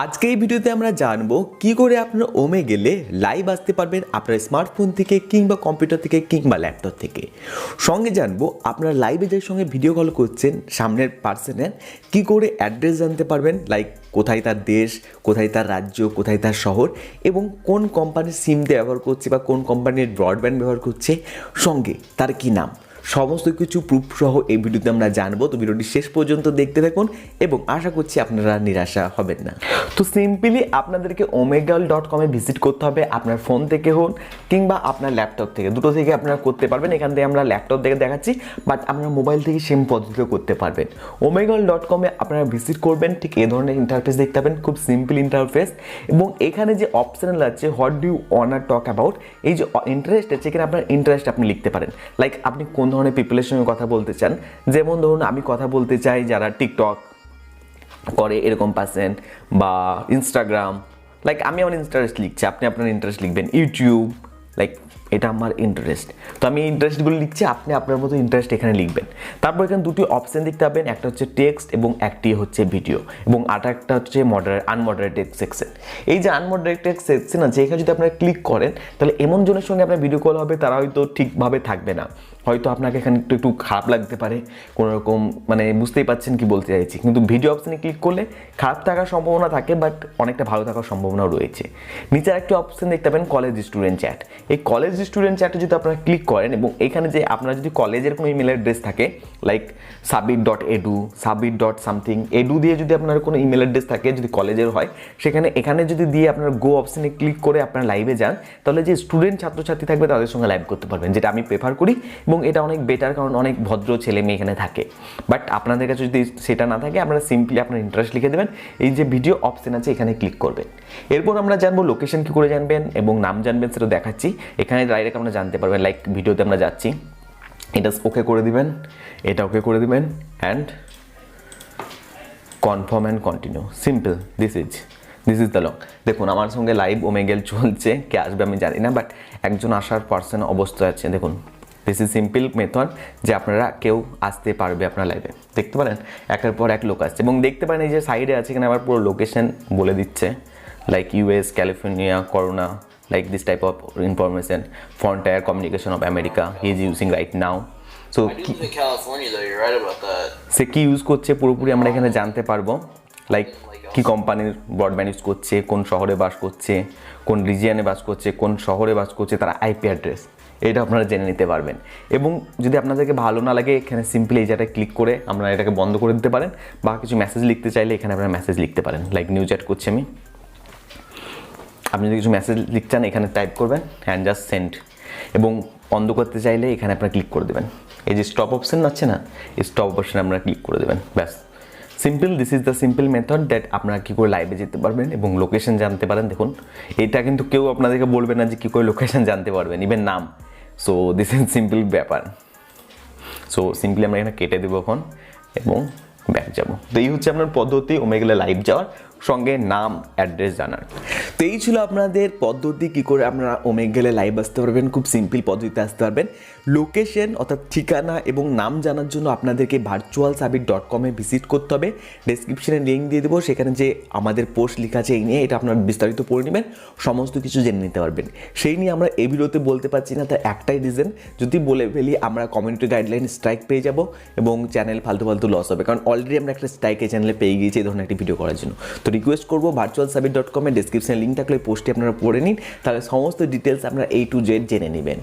আজকে এই ভিডিওতে আমরা জানবো কি করে আপনারা ওমেগেলে লাইভ আসতে পারবেন আপনার স্মার্টফোন থেকে কিংবা কম্পিউটার থেকে কিংবা ল্যাপটপ থেকে। সঙ্গে জানবো আপনারা লাইভে যার সঙ্গে ভিডিও কল করছেন সামনের পার্সনের কি করে অ্যাড্রেস জানতে পারবেন, লাইক কোথায় তার দেশ, কোথায় তার রাজ্য, কোথায় তার শহর এবং কোন কোম্পানির সিম ব্যবহার করছে বা কোন কোম্পানির ব্রডব্যান্ড ব্যবহার করছে, সঙ্গে তার কি নাম, সমস্ত কিছু প্রুফ সহ এই ভিডিওতে আমরা জানবো। তো ভিডিওটি শেষ পর্যন্ত দেখতে থাকুন এবং আশা করছি আপনারা নিরাশা হবেন না। তো সিম্পলি আপনাদেরকে omegle.com-এ ভিজিট করতে হবে, আপনার ফোন থেকে হোক কিংবা আপনার ল্যাপটপ থেকে, দুটো থেকে আপনারা করতে পারবেন। এখান থেকে আমরা ল্যাপটপ থেকে দেখাচ্ছি, বাট আপনার মোবাইল থেকে সেম পদ্ধতিতে করতে পারবেন। omegle.com-এ আপনারা ভিজিট করবেন, ঠিক এই ধরনের ইন্টারফেস দেখতে পাবেন, খুব সিম্পল ইন্টারফেস। এবং এখানে যে অপশনাল আছে what do you want talk about, এই যে ইন্টারেস্ট আছে এখানে আপনার ইন্টারেস্ট আপনি লিখতে পারেন, লাইক আপনি কোন ধরনের পিপলের সঙ্গে কথা বলতে চান। যেমন ধরুন আমি কথা বলতে চাই যারা টিকটক করে এরকম পার্সেন্ট, বা ইনস্টাগ্রাম, লাইক আমি আমার ইন্টারেস্ট লিখছি, আপনি আপনার ইন্টারেস্ট লিখবেন। ইউটিউব, লাইক এটা আমার ইন্টারেস্ট, তো আমি ইন্টারেস্টগুলো লিখছি, আপনি আপনার মতো ইন্টারেস্ট এখানে লিখবেন। তারপর এখানে দুটি অপশান দেখতে পাবেন, একটা হচ্ছে টেক্সট এবং একটি হচ্ছে ভিডিও, এবং একটা হচ্ছে আনমডারেটেড সেকশন। এই যে আনমডারেটেড সেকশন আছে এখানে যদি আপনারা ক্লিক করেন তাহলে এমন জনের সঙ্গে আপনার ভিডিও কল হবে তারা হয়তো ঠিকভাবে থাকবে না, হয়তো আপনাকে এখানে একটু খারাপ লাগতে পারে, কোনো রকম মানে বুঝতেই পারছেন কি বলতে চাইছি। কিন্তু ভিডিও অপশানে ক্লিক করলে খারাপ থাকার সম্ভাবনা থাকে, বাট অনেকটা ভালো থাকার সম্ভাবনাও রয়েছে। নিচের একটা অপশান দেখতে পাবেন কলেজ স্টুডেন্ট চ্যাট। এই কলেজ স্টুডেন্ট চ্যাটে যদি আপনারা ক্লিক করেন এবং এখানে যে আপনার যদি কলেজের কোনো ইমেল অ্যাড্রেস থাকে, লাইক sabit.edu, sabit.something edu দিয়ে যদি আপনার কোনো ইমেল অ্যাড্রেস থাকে, যদি কলেজের হয়, এখানে যদি দিয়ে আপনার গো অপশানে ক্লিক করে আপনারা লাইভে যান, তাহলে যে স্টুডেন্ট ছাত্রছাত্রী থাকবে তাদের সঙ্গে লাইভ করতে পারবেন, যেটা আমি প্রেফার করি এবং এটা অনেক বেটার, কারণ অনেক ভদ্র ছেলে মেয়ে এখানে থাকে। বাট আপনাদের কাছে যদি সেটা না থাকে আপনারা সিম্পলি আপনার ইন্টারেস্ট লিখে দেবেন, এই যে ভিডিও অপশান আছে এখানে ক্লিক করবেন। এরপর আমরা জানবো লোকেশন কী করে জানবেন এবং নাম জানবেন সেটা দেখাচ্ছি। এখানে ডাইরেক্ট আমরা জানতে পারবেন, লাইক ভিডিওতে আমরা যাচ্ছি, এটা ওকে করে দিবেন, এটা ওকে করে দিবেন, and confirm and continue, simple. This is the long. দেখুন আমার সঙ্গে লাইভ ওমেগেল চলছে, কে আসবে আমি জানি না, বাট একজন আসার পার্সন অবস্থা আছে। দেখুন দিস ইজ সিম্পল মেথড, যে আপনারা কেউ আসতে পারবে আপনার লাইভে। দেখতে পারেন একের পর এক লোক আসছে, এবং দেখতে পারেন এই যে সাইডে আছে এখানে আবার পুরো লোকেশন বলে দিচ্ছে, like US, California, corona, like this type of information, frontier communication of America he is using right now. So I do live in California though, you're right about that. সে কি ইউজ করছে পুরোপুরি আমরা এখানে জানতে পারবো, like কি কোম্পানির broadband use করছে, কোন শহরে বাস করছে, কোন রিজিয়নে বাস করছে, কোন শহরে বাস করছে, তার আইপি অ্যাড্রেস, এটা আপনারা জেনে নিতে পারবেন। এবং যদি আপনাদেরকে ভালো না লাগে এখানে সিম্পলি এই জায়গায় ক্লিক করে আপনারা এটাকে বন্ধ করে দিতে পারেন, বা কিছু মেসেজ লিখতে চাইলে এখানে আপনারা মেসেজ লিখতে পারেন, লাইক নিউ চ্যাট করছি আমি, আপনি যদি কিছু মেসেজ লিখছেন এখানে টাইপ করবেন অ্যান্ড জাস্ট সেন্ড, এবং বন্ধ করতে চাইলে এখানে আপনারা ক্লিক করে দেবেন। এই যে স্টপ অপশান আছে না, এই স্টপ অপশানে আপনারা ক্লিক করে দেবেন, ব্যাস simple. This is the simple method that আপনারা কী করে লাইভে যেতে পারবেন এবং লোকেশন জানতে পারেন। দেখুন এটা কিন্তু কেউ আপনাদেরকে বলবে না যে কী করে লোকেশন জানতে পারবেন, ইভেন নাম। সো দিস ইজ সিম্পল ব্যাপার। সো সিম্পলি আমরা এখানে কেটে দেবো এখন এবং ব্যাক যাব। তো এই হচ্ছে আপনার পদ্ধতি ওমেগেলে লাইভ যাওয়ার, সঙ্গে নাম অ্যাড্রেস জানার। তো এই ছিল আপনাদের পদ্ধতি কী করে আপনারা ওমেগেলে লাইভ আসতে পারবেন, খুব সিম্পল পদ্ধতিতে আসতে পারবেন। লোকেশন অর্থাৎ ঠিকানা এবং নাম জানার জন্য আপনাদেরকে virtualsabit.com-এ ভিজিট করতে হবে। ডেসক্রিপশনে লিঙ্ক দিয়ে দেবো, সেখানে যে আমাদের পোস্ট লেখা আছে এই নিয়ে, এটা আপনারা বিস্তারিত পড়ে নেবেন, সমস্ত কিছু জেনে নিতে পারবেন। সেই নিয়ে আমরা এই ভিডিওতে বলতে পারছি না, তার একটাই রিজন, যদি বলে ফেলি আমরা কমিউনিটি গাইডলাইন স্ট্রাইক পেয়ে যাব এবং চ্যানেল ফালতু লস হবে, কারণ অলরেডি আমরা একটা স্ট্রাইক এই চ্যানেলে পেয়ে গিয়েছি এই ধরনের একটি ভিডিও করার জন্য। তো রিকোয়েস্ট করবো virtualsabit.com-এ ডেসক্রিপশনে লিঙ্ক থাকলে পোস্টটি আপনারা পড়ে নিন, তাহলে সমস্ত ডিটেলস আপনারা A to Z জেনে নেবেন।